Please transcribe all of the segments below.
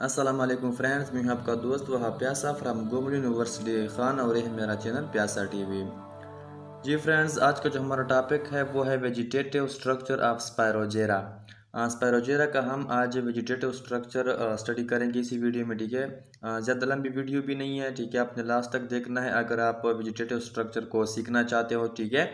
अस्सलाम वालेकुम फ्रेंड्स, मैं हूं आपका दोस्त वहाब प्यासा फ्राम गोमल यूनिवर्सिटी खान और ये है मेरा चैनल प्यासा टीवी। जी फ्रेंड्स, आज का जो हमारा टॉपिक है वो है वेजिटेटिव स्ट्रक्चर ऑफ स्पायरोजेरा। स्पायरोजेरा का हम आज वेजिटेटिव स्ट्रक्चर स्टडी करेंगे इसी वीडियो में। ठीक है, ज़्यादा लंबी वीडियो भी नहीं है। ठीक है, आपने लास्ट तक देखना है अगर आप वेजिटेटिव स्ट्रक्चर को सीखना चाहते हो। ठीक है,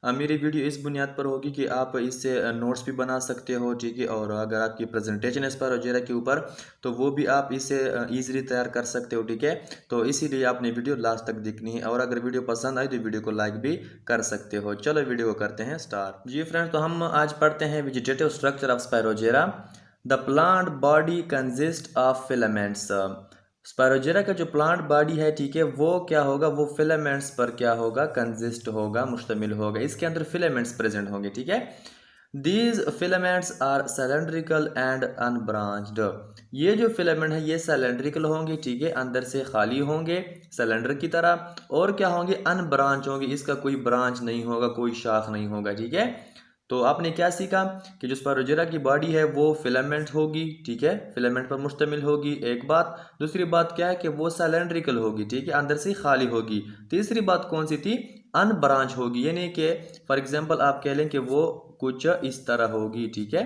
मेरी वीडियो इस बुनियाद पर होगी कि आप इससे नोट्स भी बना सकते हो। ठीक है, और अगर आपकी प्रेजेंटेशन है स्पायरोजेरा के ऊपर तो वो भी आप इससे ईजिली तैयार कर सकते हो। ठीक है, तो इसीलिए आपने वीडियो लास्ट तक देखनी है और अगर वीडियो पसंद आई तो वीडियो को लाइक भी कर सकते हो। चलो वीडियो को करते हैं स्टार्ट। जी फ्रेंड्स, तो हम आज पढ़ते हैं vegetative structure of spirogyra. The plant body consist of filaments. Spirogyra का जो प्लांट बॉडी है, ठीक है, वो क्या होगा, वो फिलामेंट्स पर क्या होगा, कंसिस्ट होगा, मुश्तमिल होगा। इसके अंदर फिलामेंट्स प्रेजेंट होंगे। ठीक है, these filaments are cylindrical and unbranched. ये जो फिलामेंट है ये सिलेंड्रिकल होंगे। ठीक है, अंदर से खाली होंगे सिलेंडर की तरह, और क्या होंगे, अनब्रांच होंगे, इसका कोई ब्रांच नहीं होगा, कोई शाख नहीं होगा। ठीक है, तो आपने क्या सीखा कि जो स्पायरोजेरा की बॉडी है वो फिलामेंट होगी। ठीक है, फिलामेंट पर मुश्तमिल होगी, एक बात। दूसरी बात क्या है कि वो सिलेंड्रिकल होगी। ठीक है, अंदर से खाली होगी। तीसरी बात कौन सी थी, अनब्रांच होगी, यानी कि फॉर एग्जांपल आप कह लें कि वो कुछ इस तरह होगी। ठीक है,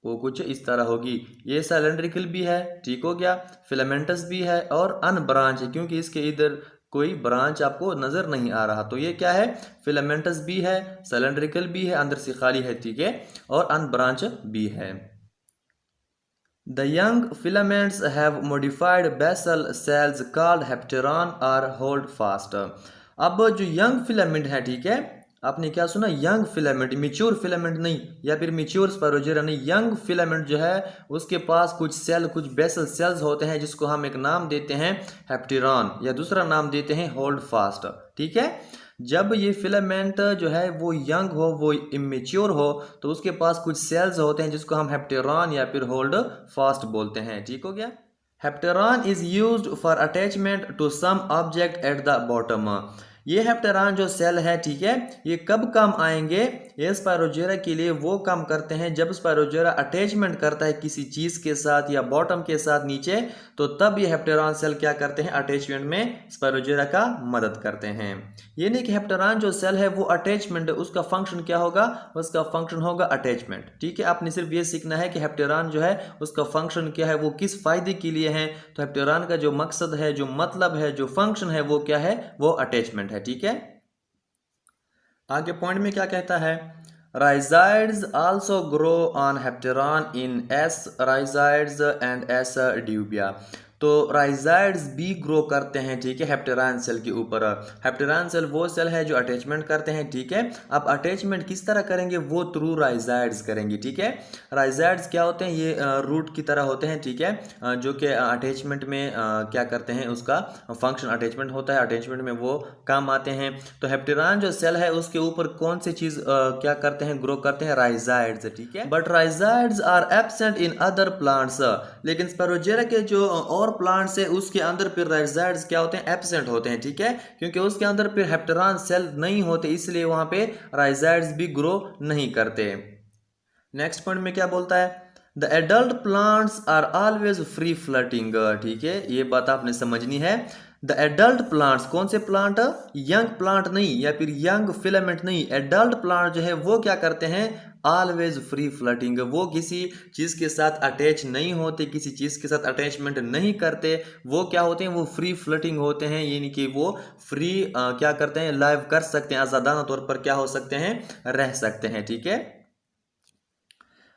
वो कुछ इस तरह होगी। ये सिलेंड्रिकल भी है, ठीक हो गया, फिलामेंटस भी है और अनब्रांच है, क्योंकि इसके इधर कोई ब्रांच आपको नजर नहीं आ रहा। तो ये क्या है, फिलामेंटस भी है, सिलेंड्रिकल भी है, अंदर से खाली है। ठीक है, और अनब्रांच भी है। The young filaments have modified basal cells called hepteron or holdfast। अब जो यंग फिलामेंट है, ठीक है, आपने क्या सुना, यंग फिलामेंट, मिच्योर फिलामेंट नहीं, या फिर मिच्योर स्पायरोजेरा नहीं, यंग फिलामेंट जो है उसके पास कुछ सेल, कुछ बेसल सेल्स होते हैं जिसको हम एक नाम देते हैं हेप्टेरॉन, या दूसरा नाम देते हैं होल्ड फास्ट। ठीक है, जब ये फिलामेंट जो है वो यंग हो, वो इमेच्योर हो, तो उसके पास कुछ सेल्स होते हैं जिसको हम हेप्टेरॉन या फिर होल्ड फास्ट बोलते हैं। ठीक हो गया, hapteron is used for attachment to some object at the bottom. ये हेप्टेरॉन जो सेल है, ठीक है, ये कब काम आएंगे, ये स्पायरोजेरा के लिए वो काम करते हैं जब स्पायरोजेरा अटैचमेंट करता है किसी चीज के साथ या बॉटम के साथ नीचे, तो तब ये हेप्टेरॉन सेल क्या करते हैं, अटैचमेंट में स्पायरोजेरा का मदद करते हैं। ये नहीं कि हेप्टेरॉन जो सेल है वो अटैचमेंट है, उसका फंक्शन क्या होगा, उसका फंक्शन होगा अटैचमेंट। ठीक है, आपने सिर्फ ये सीखना है कि हेप्टेरॉन जो है उसका फंक्शन क्या है, वो किस फायदे के लिए है। तो हेप्टेरॉन का जो मकसद है, जो मतलब है, जो फंक्शन है, वो क्या है, वो अटैचमेंट है। ठीक है, आगे पॉइंट में क्या कहता है, rhizoids also grow on hapteron in S rhizoids and S dubia. तो राइजाइड्स भी ग्रो करते हैं, ठीक है, हेप्टेरॉन सेल के ऊपर। हेप्टेरॉन सेल वो सेल है जो अटैचमेंट करते हैं। ठीक है, अब अटैचमेंट किस तरह करेंगे, वो थ्रू राइजाइड्स करेंगे। ठीक है, राइजाइड्स क्या होते हैं, ये रूट की तरह होते हैं। ठीक है, जो कि अटैचमेंट में क्या करते हैं, उसका फंक्शन अटैचमेंट होता है, अटैचमेंट में वो काम आते हैं। तो हेप्टेरॉन जो सेल है उसके ऊपर कौन सी चीज क्या करते हैं, ग्रो करते हैं, राइजाइड्स। ठीक है, but rhizoids are absent in other plants. लेकिन स्पायरोजेरा के जो और प्लांट्स है उसके अंदर फिर राइजाइड्स क्या होते हैं, एब्सेंट होते हैं। ठीक है, क्योंकि उसके अंदर फिर हेप्टेरॉन सेल नहीं होते, इसलिए वहां पे राइजाइड्स भी ग्रो नहीं करते। नेक्स्ट पॉइंट में क्या बोलता है, the adult plants are always free floating. ठीक है, ये बात आपने समझनी है। द एडल्ट प्लांट्स, कौन से प्लांट, यंग प्लांट नहीं या फिर यंग फिलामेंट नहीं, एडल्ट प्लांट जो है वो क्या करते हैं, ऑलवेज फ्री फ्लटिंग, वो किसी चीज के साथ अटैच नहीं होते, किसी चीज के साथ अटैचमेंट नहीं करते, वो क्या होते हैं, वो फ्री फ्लटिंग होते हैं, यानी कि वो फ्री क्या करते हैं, लाइव कर सकते हैं, आजादाना तौर पर क्या हो सकते हैं, रह सकते हैं। ठीक है,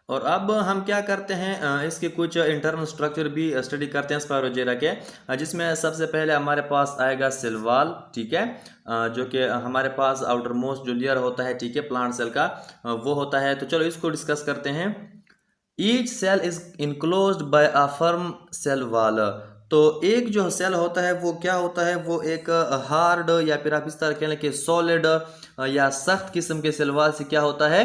और अब हम क्या करते हैं, इसके कुछ इंटरनल स्ट्रक्चर भी स्टडी करते हैं स्पायरोजेरा के, जिसमें सबसे पहले हमारे पास आएगा सेल वॉल। ठीक है, जो कि हमारे पास आउटर मोस्ट जो लेयर होता है, ठीक है, प्लांट सेल का, वो होता है। तो चलो इसको डिस्कस करते हैं। Each cell is enclosed by a firm cell wall. तो एक जो सेल होता है वो क्या होता है, वो एक हार्ड या फिर आप इस तरह कह लें कि सॉलिड या सख्त किस्म के सेल वॉल से क्या होता है,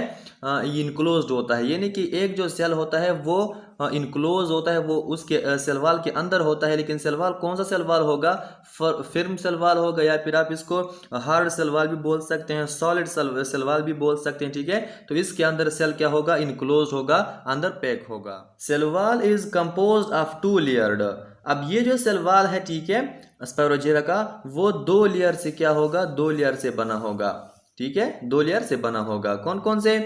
इनक्लोज्ड होता है। यानी कि एक जो सेल होता है वो इनक्लोज होता है वो उसके सेल वॉल के अंदर होता है, लेकिन सेल वॉल कौन सा सेल वॉल होगा, फिर्म सेल वॉल होगा, या फिर आप इसको हार्ड सेल वॉल भी बोल सकते हैं, सॉलिड सेल वॉल भी बोल सकते हैं, ठीक है। तो इसके अंदर सेल क्या होगा, इनक्लोज होगा, अंदर पैक होगा। Cell wall is composed of 2 layered. अब ये जो सेल वॉल है, ठीक है, स्पायरोजेरा का, वो 2 लेयर से क्या होगा, 2 लेयर से बना होगा, ठीक है, 2 लेयर से बना होगा। कौन कौन से?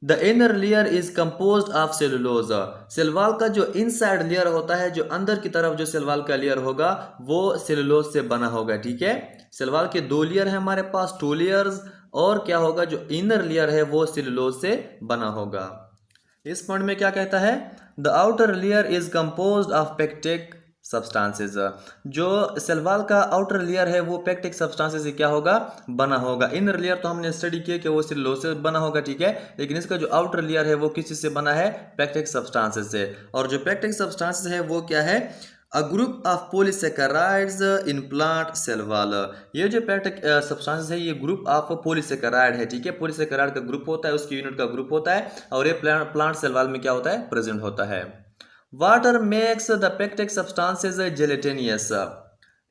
The inner layer is composed of cellulose. Cell wall का जो इनसाइड लेयर होता है, जो अंदर की तरफ जो सेल वॉल का लेयर होगा, वो सेलुलोज से बना होगा, ठीक है। सेल वॉल के 2 लेयर है हमारे पास, 2 लेयर्स, और क्या होगा, जो इनर लेयर है वो सेलुलोज से बना होगा। इस पॉइंट में क्या कहता है, the outer layer is composed of pectic substances. जो सेल वॉल का आउटर लेयर है वो पेक्टिक सब्सटेंसेस से क्या होगा, बना होगा। इनर लेयर तो हमने स्टडी किया कि वो सेलुलोज से बना होगा, ठीक है, लेकिन इसका जो आउटर लेयर है वो किस चीज से बना है, पेक्टिक सब्सटेंसेस से। और जो पेक्टिक सब्सटेंसेस है वो क्या है, a group of polysaccharides in plant cell wall. ये जो पेक्टिक सब्सटेंसेस है ये ग्रुप ऑफ पॉलीसेकेराइड है, ठीक है, पॉलीसेकेराइड का ग्रुप होता है, उसकी यूनिट का ग्रुप होता है, और ये प्लांट सेल वॉल में क्या होता है, प्रेजेंट होता है। Water makes the pectic substances gelatinous.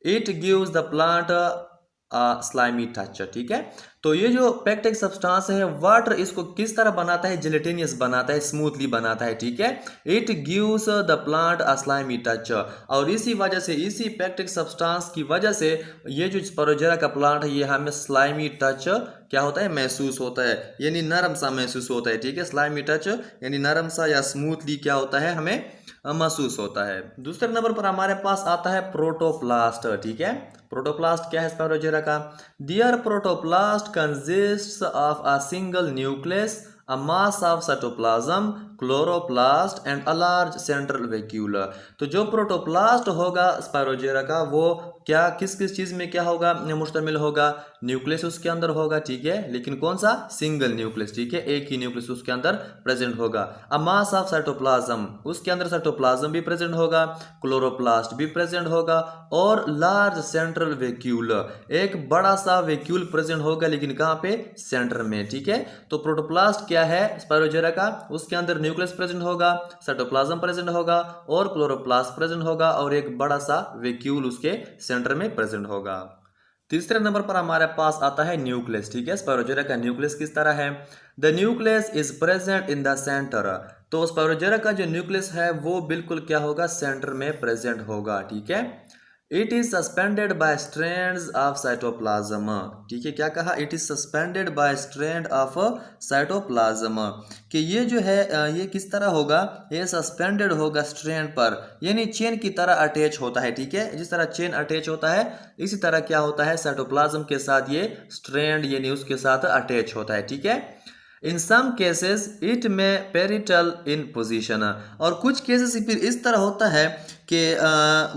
It gives the plant a slimy touch, ठीक है। तो ये जो पेक्टिक सब्सटेंस है, वाटर इसको किस तरह बनाता है, जेलेटिनियस बनाता है, स्मूथली बनाता है, ठीक है। It gives the plant a slimy touch. और इसी वजह से, इसी पेक्टिक सब्सटेंस की वजह से ये जो स्पायरोजेरा का प्लांट है ये हमें स्लाइमी टच क्या होता है, महसूस होता है, यानी नरम सा महसूस होता है, ठीक है। स्लाइमी टच यानी नरम सा या स्मूथली क्या होता है, हमें महसूस होता है। दूसरे नंबर पर हमारे पास आता है प्रोटोप्लास्ट, ठीक है। प्रोटोप्लास्ट क्या है स्पायरोजेरा का? Their protoplast consists of a single nucleus, a mass of cytoplasm, chloroplast and a large central vacuole। तो जो प्रोटोप्लास्ट होगा स्पायरोजेरा का, वो क्या किस किस चीज में क्या होगा, मुश्तमिल होगा, न्यूक्लियस उसके अंदर होगा, ठीक है, लेकिन कौन सा, सिंगल न्यूक्लियस, ठीक है, एक ही न्यूक्लियस उसके अंदर प्रेजेंट होगा। अ मास ऑफ साइटोप्लाज्म, उसके अंदर साइटोप्लाज्म भी प्रेजेंट होगा, क्लोरोप्लास्ट भी प्रेजेंट होगा, और लार्ज सेंट्रल वैक्यूल, एक बड़ा सा वैक्यूल प्रेजेंट होगा, लेकिन कहाँ पे, सेंटर में, ठीक है। तो प्रोटोप्लास्ट क्या है स्पायरोजेरा का, उसके अंदर न्यूक्लियस प्रेजेंट होगा, साइटोप्लाज्म प्रेजेंट होगा, और क्लोरोप्लास्ट प्रेजेंट होगा, और एक बड़ा सा वैक्यूल उसके सेंटर में प्रेजेंट होगा। तीसरे नंबर पर हमारे पास आता है न्यूक्लियस, ठीक है। स्पायरोजेरा का न्यूक्लियस किस तरह है? The nucleus is present in the centre. तो स्पायरोजेरा का जो न्यूक्लियस है वो बिल्कुल क्या होगा, सेंटर में प्रेजेंट होगा, ठीक है। It is suspended bye strands of cytoplasm, ठीक है, क्या कहा, it is suspended bye strand of cytoplasm, कि ये जो है ये किस तरह होगा, ये सस्पेंडेड होगा स्ट्रैंड पर, यानी चेन की तरह अटैच होता है, ठीक है। जिस तरह चेन अटैच होता है इसी तरह क्या होता है, साइटोप्लाज्म के साथ ये स्ट्रैंड यानी उसके साथ अटैच होता है, ठीक है। इन सम केसेस इट में पेरिटल इन पोजिशन, और कुछ केसेस फिर इस तरह होता है कि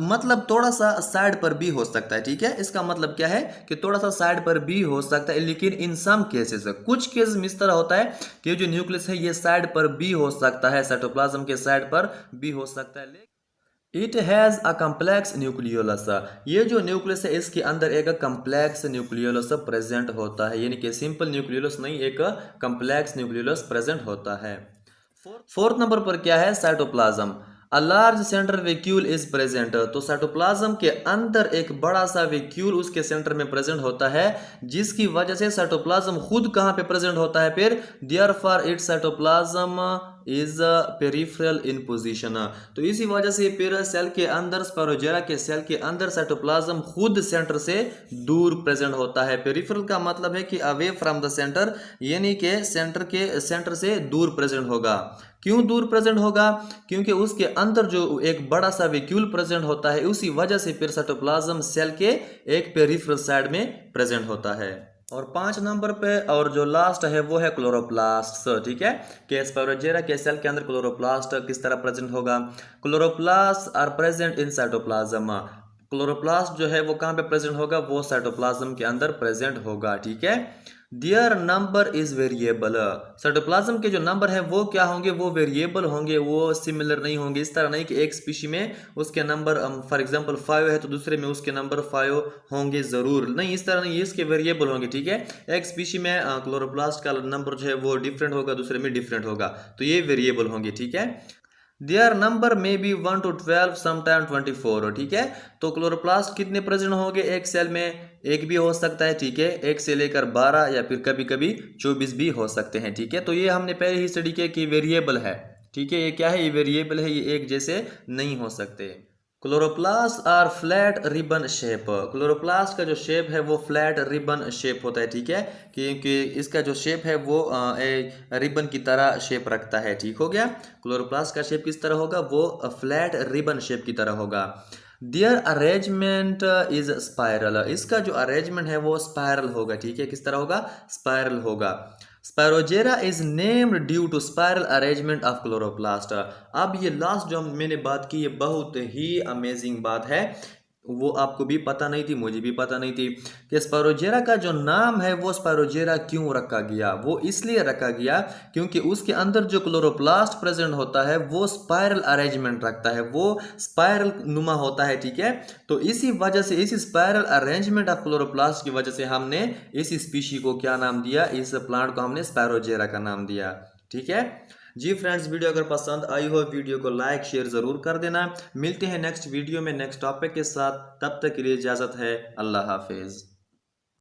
मतलब थोड़ा सा साइड पर भी हो सकता है, ठीक है। इसका मतलब क्या है कि थोड़ा सा साइड पर भी हो सकता है, लेकिन इन सम केसेस, कुछ केसेस में इस तरह होता है कि जो न्यूक्लियस है ये साइड पर भी हो सकता है, साइटोप्लाज्म के साइड पर भी हो सकता है। It has a complex nucleolus, ये जो न्यूक्लियस है इसके अंदर एक कम्प्लेक्स न्यूक्लियोलस प्रेजेंट होता है, यानी कि सिंपल न्यूक्लियोलस नहीं, एक कम्प्लेक्स न्यूक्लियोलस प्रेजेंट होता है। फोर्थ नंबर पर क्या है, cytoplasm. A large central vacuole is present, तो साइटोप्लाज्म के अंदर एक बड़ा सा वैक्यूल उसके सेंटर में प्रेजेंट होता है, जिसकी वजह से साइटोप्लाज्म खुद कहाँ पे प्रेजेंट होता है, फिर therefore it's cytoplasm is peripheral in position. तो इसी वजह से फिर सेल के अंदर, स्पायरोजेरा के सेल के अंदर साइटोप्लाज्म खुद सेंटर से दूर प्रेजेंट होता है। पेरिफेरल का मतलब है कि अवे फ्रॉम द सेंटर, यानी कि सेंटर से दूर प्रेजेंट होगा। क्यों दूर प्रेजेंट होगा? क्योंकि उसके अंदर जो एक बड़ा सा वैक्यूल प्रेजेंट होता है, उसी वजह से फिर साइटोप्लाज्म सेल के एक पेरिफेरल साइड में प्रेजेंट होता है। और 5 नंबर पे और जो लास्ट है वो है क्लोरोप्लास्ट, ठीक है, कि स्पायरोजेरा के सेल के अंदर क्लोरोप्लास्ट किस तरह प्रेजेंट होगा। Chloroplast are present in cytoplasm, chloroplast जो है वो कहाँ पे प्रेजेंट होगा, वो साइटोप्लाज्म के अंदर प्रेजेंट होगा, ठीक है। दियर नंबर इज वेरिएबल, साइटोप्लाज्म के जो नंबर है वो क्या होंगे, वो वेरिएबल होंगे, वो सिमिलर नहीं होंगे। इस तरह नहीं कि एक स्पीशी में उसके नंबर फॉर एग्जांपल 5 है तो दूसरे में उसके नंबर 5 होंगे जरूर, नहीं, इस तरह नहीं, इसके वेरिएबल होंगे, ठीक है। एक स्पीशी में क्लोरोप्लास्ट का नंबर जो है वो डिफरेंट होगा, दूसरे में डिफरेंट होगा, तो ये वेरिएबल होंगे, ठीक है। देयर नंबर में बी 1 to 12 समटाइम 24। ठीक है, तो क्लोरोप्लास्ट कितने प्रेजेंट होंगे एक सेल में? एक भी हो सकता है। ठीक है, एक से लेकर 12 या फिर कभी कभी 24 भी हो सकते हैं। ठीक है, तो ये हमने पहले ही स्टडी किया कि वेरिएबल है। ठीक है, ये क्या है? ये वेरिएबल है, ये एक जैसे नहीं हो सकते। Chloroplast are flat ribbon shape. Chloroplast का जो शेप है वो फ्लैट रिबन शेप होता है। ठीक है, क्योंकि इसका जो शेप है वो रिबन की तरह शेप रखता है। ठीक हो गया, क्लोरोप्लास्ट का शेप किस तरह होगा? वो फ्लैट रिबन शेप की तरह होगा। दियर अरेंजमेंट इज स्पायरल। इसका जो अरेंजमेंट है वो स्पायरल होगा। ठीक है, किस तरह होगा? स्पायरल होगा। Spirogyra is named due to spiral arrangement of chloroplast. अब ये लास्ट जो मैंने बात की, ये बहुत ही अमेजिंग बात है। वो आपको भी पता नहीं थी, मुझे भी पता नहीं थी कि स्पायरोजेरा का जो नाम है वो स्पायरोजेरा क्यों रखा गया। वो इसलिए रखा गया क्योंकि उसके अंदर जो क्लोरोप्लास्ट प्रेजेंट होता है वो स्पायरल अरेंजमेंट रखता है, वो स्पायरल नुमा होता है। ठीक है, तो इसी वजह से, इसी स्पायरल अरेंजमेंट ऑफ क्लोरोप्लास्ट की वजह से हमने इस स्पीशी को क्या नाम दिया? इस प्लांट को हमने स्पायरोजेरा का नाम दिया। ठीक है जी फ्रेंड्स, वीडियो अगर पसंद आई हो वीडियो को लाइक शेयर ज़रूर कर देना। मिलते हैं नेक्स्ट वीडियो में नेक्स्ट टॉपिक के साथ, तब तक के लिए इजाज़त है। अल्लाह हाफिज़।